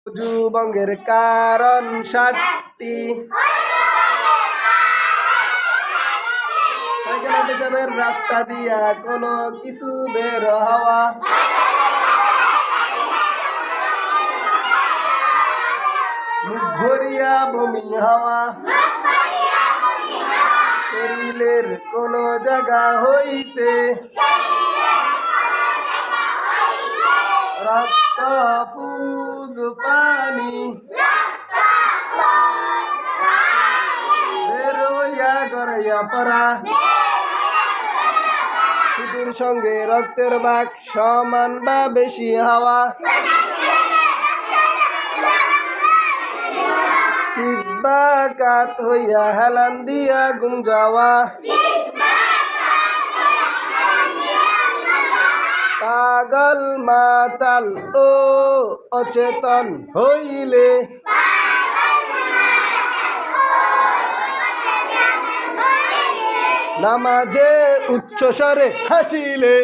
যুবঙ্গের কারণ 7টি। পায়খানা পেশাবের রাস্তা দিয়া কোনো কিছু বের হওয়া। মুখ ভরিয়া বমি হওয়া। শরীরের কোনো জায়গা হইতে রক্ত ফুজ পানি বের হইয়া গড়াইয়া পড়া। শুধুর সঙ্গে রক্তের ভাগ সমান বা বেশি হওয়া। চিকবা কাত হইয়া হেলান দিয়া ঘুম যাওয়া। পাগল মাতাল ও অচেতন হইলে নামাজে উচ্চস্বরে হাসিলে